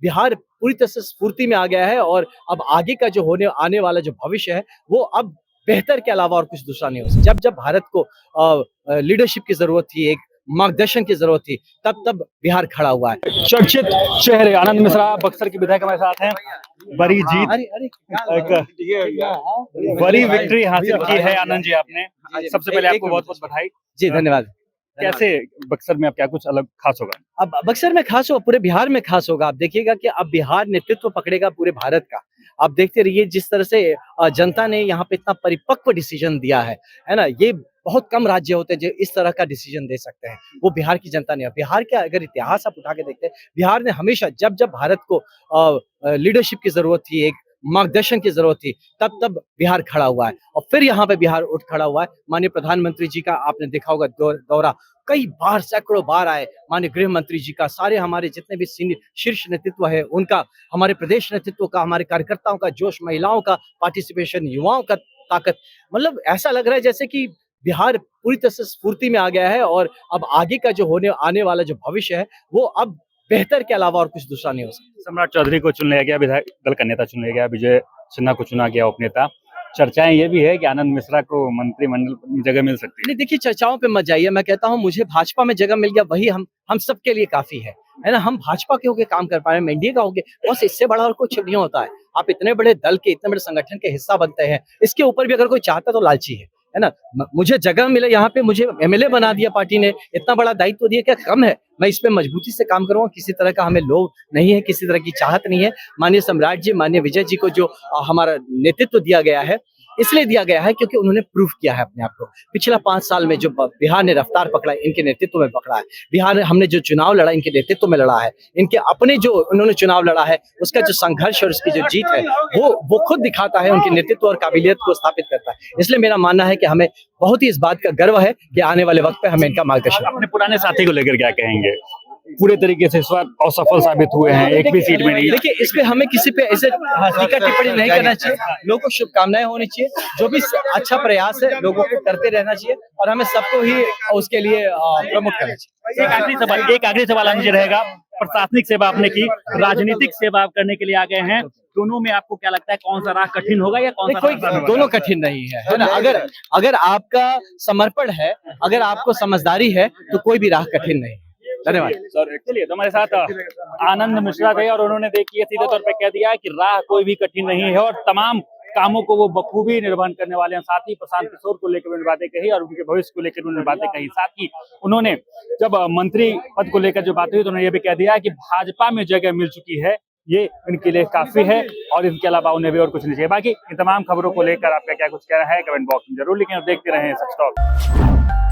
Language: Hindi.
बिहार पूरी तरह से स्फूर्ति में आ गया है और अब आगे का जो होने आने वाला जो भविष्य है वो अब बेहतर के अलावा और कुछ दूसरा नहीं हो सकता। जब जब भारत को लीडरशिप की जरूरत थी, एक मार्गदर्शन की जरूरत थी, तब तब बिहार खड़ा हुआ है। चर्चित चेहरे आनंद मिश्रा बक्सर के विधायक हमारे साथ हैं। बड़ी जीत, एक बड़ी विक्ट्री हासिल की है आनंद जी आपने। सबसे पहले आपको बहुत बहुत बधाई। जी धन्यवाद। कैसे बक्सर में अब क्या कुछ अलग खास होगा? अब बक्सर में खास होगा, पूरे बिहार में खास होगा। आप देखिएगा कि अब बिहार नेतृत्व पकड़ेगा पूरे भारत का। आप देखते रहिए जिस तरह से जनता ने यहाँ पे इतना परिपक्व डिसीजन दिया है ना? ये बहुत कम राज्य होते हैं जो इस तरह का डिसीजन दे सकते हैं। वो बिहार की जनता ने। बिहार का अगर इतिहास आप उठा के देखते हैं, बिहार ने हमेशा जब जब भारत को लीडरशिप की जरूरत थी, एक मार्गदर्शन की जरूरत थी, तब तब बिहार खड़ा हुआ है और फिर यहाँ पे बिहार उठ खड़ा हुआ है। माननीय प्रधानमंत्री जी का आपने देखा होगा दौरा कई बार, सैकड़ों बार आए। माननीय गृह मंत्री जी का, सारे हमारे जितने भी शीर्ष नेतृत्व है उनका, हमारे प्रदेश नेतृत्व का, हमारे कार्यकर्ताओं का जोश, महिलाओं का पार्टिसिपेशन, युवाओं का ताकत, मतलब ऐसा लग रहा है जैसे कि बिहार पूरी तरह से स्फूर्ति में आ गया है और अब आगे का जो होने आने वाला जो भविष्य है वो अब बेहतर के अलावा और कुछ दूसरा नहीं हो सकता। सम्राट चौधरी को चुन लिया गया, विधायक दल का नेता चुन लिया गया, विजय सिन्हा को चुना गया उपनेता। चर्चाएं ये भी है कि आनंद मिश्रा को मंत्रिमंडल में जगह मिल सकती है। नहीं देखिए, चर्चाओं पे मत जाइए। मैं कहता हूँ मुझे भाजपा में जगह मिल गया, वही हम सबके लिए काफी है ना? हम भाजपा के होके काम कर पा रहे हैं, एनडीए का होके, बस इससे बड़ा और कुछ नहीं होता है। आप इतने बड़े दल के, इतने बड़े संगठन के हिस्सा बनते हैं, इसके ऊपर भी अगर कोई चाहता तो लालची है ना? मुझे जगह मिले यहाँ पे, मुझे एमएलए बना दिया पार्टी ने, इतना बड़ा दायित्व दिया, क्या कम है? मैं इस पे मजबूती से काम करूंगा। किसी तरह का हमें लोभ नहीं है, किसी तरह की चाहत नहीं है। माननीय सम्राट जी, माननीय विजय जी को जो हमारा नेतृत्व दिया गया है, इसलिए दिया गया है क्योंकि उन्होंने प्रूफ किया है अपने आप को। पिछला 5 साल में जो बिहार ने रफ्तार पकड़ा है, इनके नेतृत्व में पकड़ा है। बिहार हमने जो चुनाव लड़ा, इनके नेतृत्व में लड़ा है। इनके अपने जो उन्होंने चुनाव लड़ा है, उसका जो संघर्ष और उसकी जो जीत है, वो खुद दिखाता है, उनके नेतृत्व और काबिलियत को स्थापित करता है। इसलिए मेरा मानना है कि हमें बहुत ही इस बात का गर्व है कि आने वाले वक्त पे हमें इनका मार्गदर्शन। अपने पुराने साथी को लेकर क्या कहेंगे? पूरे तरीके से इस बार असफल साबित हुए हैं, एक भी सीट में नहीं। देखिए, इस पे हमें किसी पे ऐसे टीका टिप्पणी नहीं करना चाहिए। लोगों को शुभकामनाएं होनी चाहिए। जो भी अच्छा प्रयास है लोगों को करते रहना चाहिए और हमें सबको ही उसके लिए प्रमोट करना चाहिए। एक आखिरी सवाल मुझे रहेगा। प्रशासनिक सेवा आपने की, राजनीतिक सेवा आप करने के लिए आ गए हैं, दोनों में आपको क्या लगता है कौन सा राह कठिन होगा या कौन सा? कोई दोनों कठिन नहीं है ना? अगर आपका समर्पण है, अगर आपको समझदारी है, तो कोई भी राह कठिन नहीं। धन्यवाद सर। चलिए, तो हमारे साथ आनंद मिश्रा थे और उन्होंने देखिए सीधे तौर पे कह दिया कि राह कोई भी कठिन नहीं है और तमाम कामों को वो बखूबी निर्वहन करने वाले हैं। साथ ही प्रशांत किशोर को लेकर उन्होंने बातें कही और उनके भविष्य को लेकर उन्होंने बातें कही। साथ ही उन्होंने जब मंत्री पद को लेकर जो बात हुई तो उन्होंने ये भी कह दिया कि भाजपा में जगह मिल चुकी है, ये इनके लिए काफी है और इनके अलावा उन्हें भी और कुछ नहीं चाहिए। बाकी इन तमाम खबरों को लेकर आपका क्या कुछ कहना है कमेंट बॉक्स में जरूर लिखें और देखते रहें सच टॉक।